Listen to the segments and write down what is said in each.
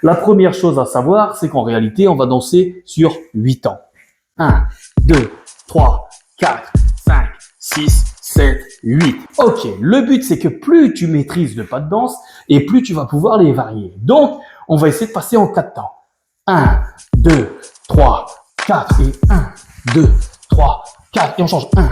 La première chose à savoir, c'est qu'en réalité, on va danser sur 8 temps. 1, 2, 3, 4, 5, 6, 7, 8. Ok, le but, c'est que plus tu maîtrises le pas de danse et plus tu vas pouvoir les varier. Donc, on va essayer de passer en 4 temps. 1, 2, 3, 4 et 1, 2, 3, 4. Et on change 1,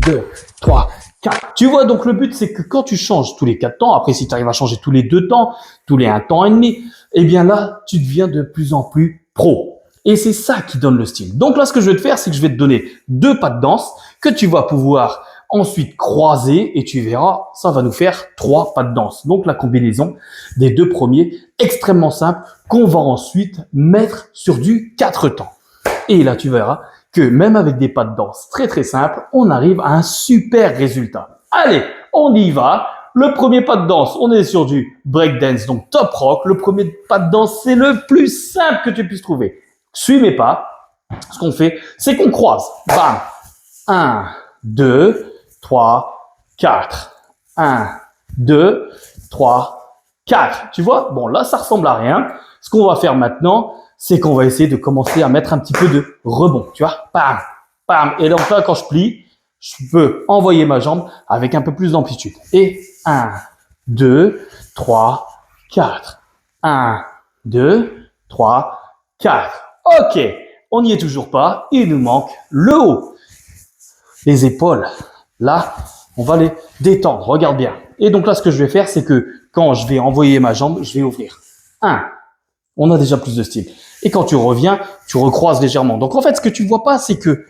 2, 3, 4. Tu vois, donc le but, c'est que quand tu changes tous les 4 temps, après si tu arrives à changer tous les 2 temps, tous les 1 temps et demi, eh bien là, tu deviens de plus en plus pro. Et c'est ça qui donne le style. Donc là, ce que je vais te faire, c'est que je vais te donner 2 pas de danse que tu vas pouvoir ensuite croiser et tu verras, ça va nous faire 3 pas de danse. Donc la combinaison des 2 premiers, extrêmement simple, qu'on va ensuite mettre sur du 4 temps. Et là, tu verras que même avec des pas de danse très très simples, on arrive à un super résultat. Allez, on y va. Le premier pas de danse, on est sur du breakdance, donc top rock. Le premier pas de danse, c'est le plus simple que tu puisses trouver. Suis mes pas. Ce qu'on fait, c'est qu'on croise. Bam. 1, 2, 3, 4. 1, 2, 3, 4. Tu vois? Bon, là, ça ressemble à rien. Ce qu'on va faire maintenant, c'est qu'on va essayer de commencer à mettre un petit peu de rebond. Tu vois? Bam, bam. Et donc là, quand je plie, je peux envoyer ma jambe avec un peu plus d'amplitude. Et 1, 2, 3, 4. 1, 2, 3, 4. Ok, on n'y est toujours pas. Il nous manque le haut. Les épaules, là, on va les détendre. Regarde bien. Et donc là, ce que je vais faire, c'est que quand je vais envoyer ma jambe, je vais ouvrir. 1. On a déjà plus de style. Et quand tu reviens, tu recroises légèrement. Donc en fait, ce que tu vois pas, c'est que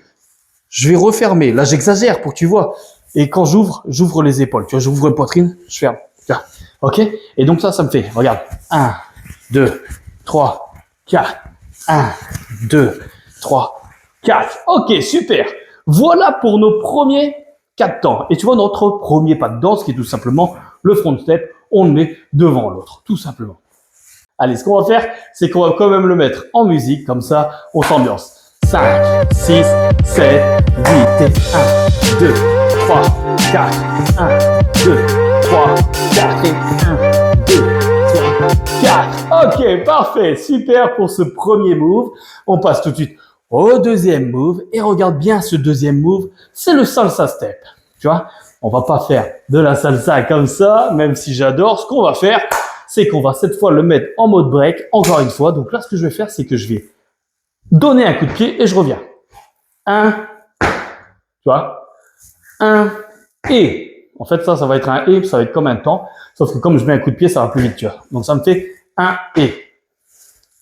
je vais refermer. Là, j'exagère pour que tu vois. Et quand j'ouvre les épaules. Tu vois, j'ouvre la poitrine, je ferme. Tiens. Ok? Et donc ça me fait, regarde. 1, 2, 3, 4. 1, 2, 3, 4. Ok, super. Voilà pour nos premiers 4 temps. Et tu vois, notre premier pas de danse, qui est tout simplement le front step, on le met devant l'autre, tout simplement. Allez, ce qu'on va faire, c'est qu'on va quand même le mettre en musique, comme ça, on s'ambiance. 5, 6, 7, 8 et 1, 2, 3, 4, 1, 2, 3, 4 et 1, 2, 3, 4. Ok, parfait, super pour ce premier move. On passe tout de suite au deuxième move et regarde bien ce deuxième move, c'est le salsa step. Tu vois, on va pas faire de la salsa comme ça, même si j'adore. Ce qu'on va faire, c'est qu'on va cette fois le mettre en mode break, encore une fois. Donc là, ce que je vais faire, c'est que je vais donner un coup de pied et je reviens. 1, tu vois, 1 et. En fait, ça va être un et, ça va être comme un temps. Sauf que comme je mets un coup de pied, ça va plus vite, tu vois. Donc ça me fait 1 et.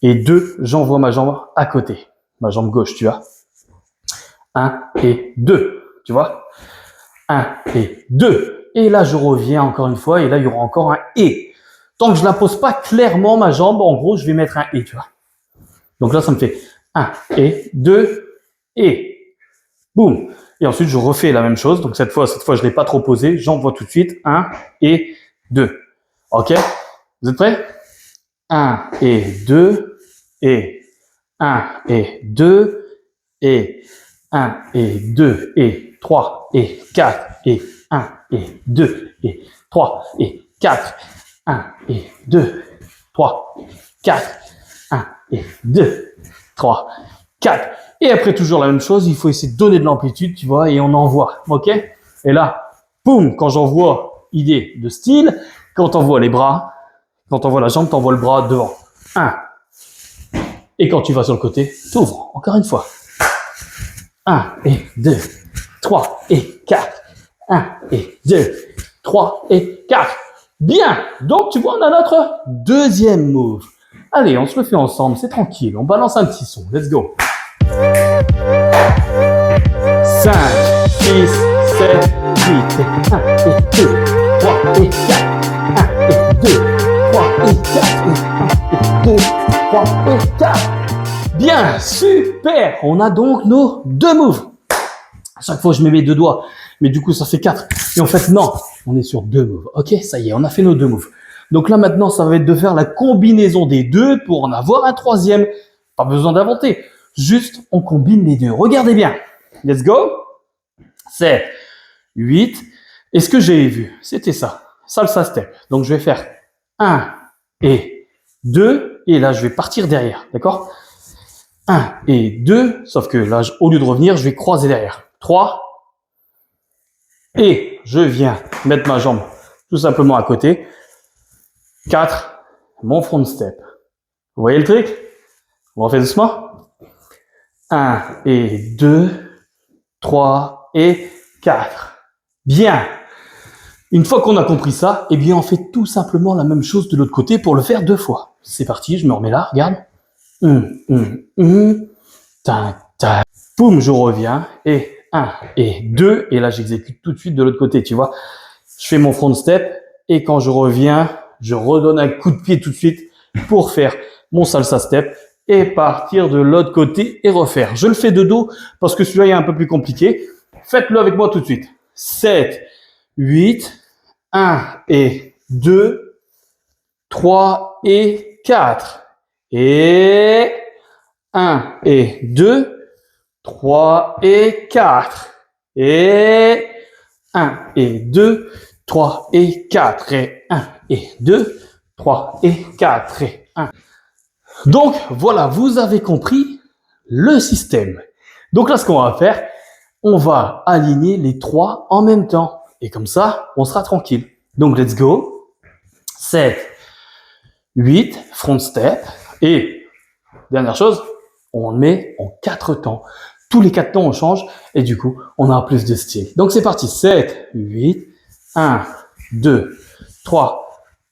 Et 2, j'envoie ma jambe à côté. Ma jambe gauche, tu vois. 1 et 2, tu vois. 1 et 2. Et là, je reviens encore une fois. Et là, il y aura encore un et. Tant que je ne la pose pas clairement, ma jambe, en gros, je vais mettre un et, tu vois. Donc là, ça me fait 1 et 2 et. Boum. Et ensuite, je refais la même chose. Donc cette fois, je ne l'ai pas trop posé. J'envoie tout de suite 1 et 2. OK? Vous êtes prêts? 1 et 2 et 1 et 2 et 1 et 2 et 3 et 4 et 1 et 2 et 3 et 4. 1 et 2, 3, 4. 1 et 2, 3, 4. Et après, toujours la même chose, il faut essayer de donner de l'amplitude, tu vois, et on envoie. OK? Et là, boum, quand j'envoie idée de style, quand t'envoies les bras, quand t'envoies la jambe, t'envoies le bras devant. 1. Et quand tu vas sur le côté, t'ouvres. Encore une fois. 1 et 2, 3 et 4. 1 et 2, 3 et 4. Bien. Donc, tu vois, on a notre deuxième move. Allez, on se le fait ensemble. C'est tranquille. On balance un petit son. Let's go. 5, 6, 7, 8 et 1 et 2, 3 et 4. 1 et 2, 3 et 4. Et 1 et 2, 3 et 4. Bien, super. On a donc nos deux moves. À chaque fois, je mets mes deux doigts. Mais du coup, ça fait 4. Et en fait, non. On est sur 2 moves. Ok, ça y est, on a fait nos 2 moves. Donc là, maintenant, ça va être de faire la combinaison des deux pour en avoir un troisième. Pas besoin d'inventer. Juste, on combine les deux. Regardez bien. Let's go. 7, 8. Et ce que j'ai vu, c'était ça. Salsa step. Donc, je vais faire 1 et 2 et là, je vais partir derrière, d'accord? 1 et 2, sauf que là, au lieu de revenir, je vais croiser derrière. 3, et je viens mettre ma jambe tout simplement à côté. 4, mon front step. Vous voyez le truc? On refait doucement. 1 et 2, 3 et 4. Bien. Une fois qu'on a compris ça, eh bien, on fait tout simplement la même chose de l'autre côté pour le faire 2 fois. C'est parti, je me remets là, regarde. Tac, tac. Boum, je reviens. Et 1 et 2. Et là, j'exécute tout de suite de l'autre côté, tu vois. Je fais mon front step. Et quand je reviens, je redonne un coup de pied tout de suite pour faire mon salsa step et partir de l'autre côté et refaire. Je le fais de dos parce que celui-là est un peu plus compliqué. Faites-le avec moi tout de suite. 7, 8, 1 et 2, 3 et 4. Et 1 et 2, 3 et 4. Et 1 et 2, 3 et 4. Et 1 et 2, 3 et 4. Et 1. Donc, voilà, vous avez compris le système. Donc là, ce qu'on va faire, on va aligner les 3 en même temps. Et comme ça, on sera tranquille. Donc, let's go. 7, 8, front step. Et, dernière chose, on le met en 4 temps. Tous les 4 temps, on change. Et du coup, on a plus de style. Donc, c'est parti. 7, 8, 1, 2, 3,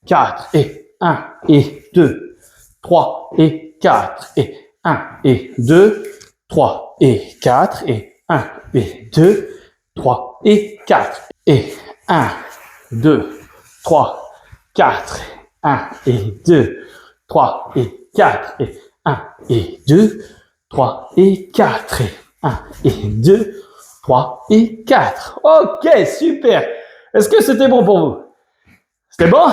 4. Et 1 et 2, 3 et 4. Et 1 et 2, 3 et 4. Et 1 et 2, 3 et 4. Et 1, 2, 3, 4. 1 et 2, 3 et 4. Et 1 et 2, 3 et 4. Et 1 et 2, 3 et 4. Ok, super. Est-ce que c'était bon pour vous? C'était bon?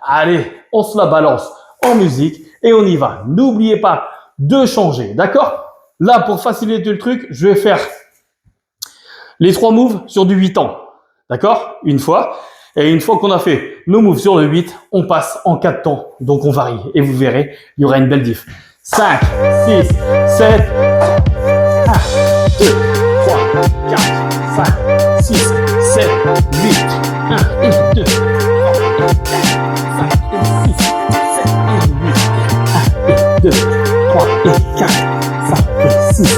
Allez, on se la balance en musique et on y va. N'oubliez pas de changer, d'accord? Là, pour faciliter le truc, je vais faire les 3 moves sur du 8 ans. D'accord? Une fois. Et une fois qu'on a fait nos moves sur le 8, on passe en 4 temps. Donc on varie. Et vous verrez, il y aura une belle diff. 5, 6, 7, 1, 2, 3, 4, 5, 6, 7, 8, 1 et 2, 3 et 4, 5 et 6, 7 et 8, 1 et 2, 3 et 4, 5 et 6,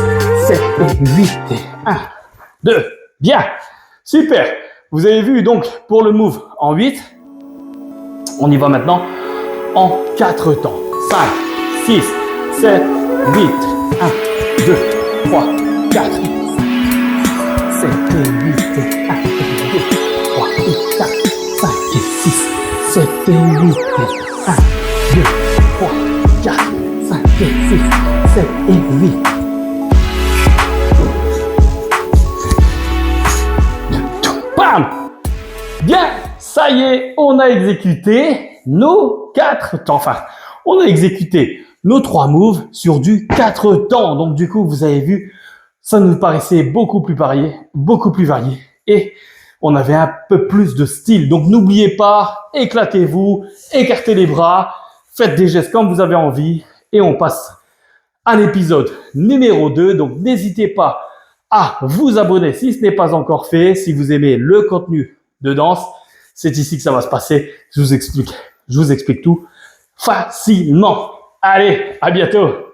7 et 8, et 1, 2, bien, super. Vous avez vu donc pour le move en 8, on y va maintenant en 4 temps. 5, 6, 7, 8, 1, 2, 3, 4, 5, 7 et 8, et 1 et 2, 3 et 4, 5 et 6, 7 et 8, et 1, 2, 3, 4, 5 et 6, 7 et 8. Bam! Bien, ça y est, on a exécuté nos 4 temps. Enfin, on a exécuté nos 3 moves sur du 4 temps. Donc, du coup, vous avez vu, ça nous paraissait beaucoup plus varié, et on avait un peu plus de style. Donc, n'oubliez pas, éclatez-vous, écartez les bras, faites des gestes comme vous avez envie, et on passe à l'épisode numéro 2. Donc, n'hésitez pas à vous abonner si ce n'est pas encore fait. Si vous aimez le contenu de danse, c'est ici que ça va se passer. Je vous explique tout facilement. Allez, à bientôt.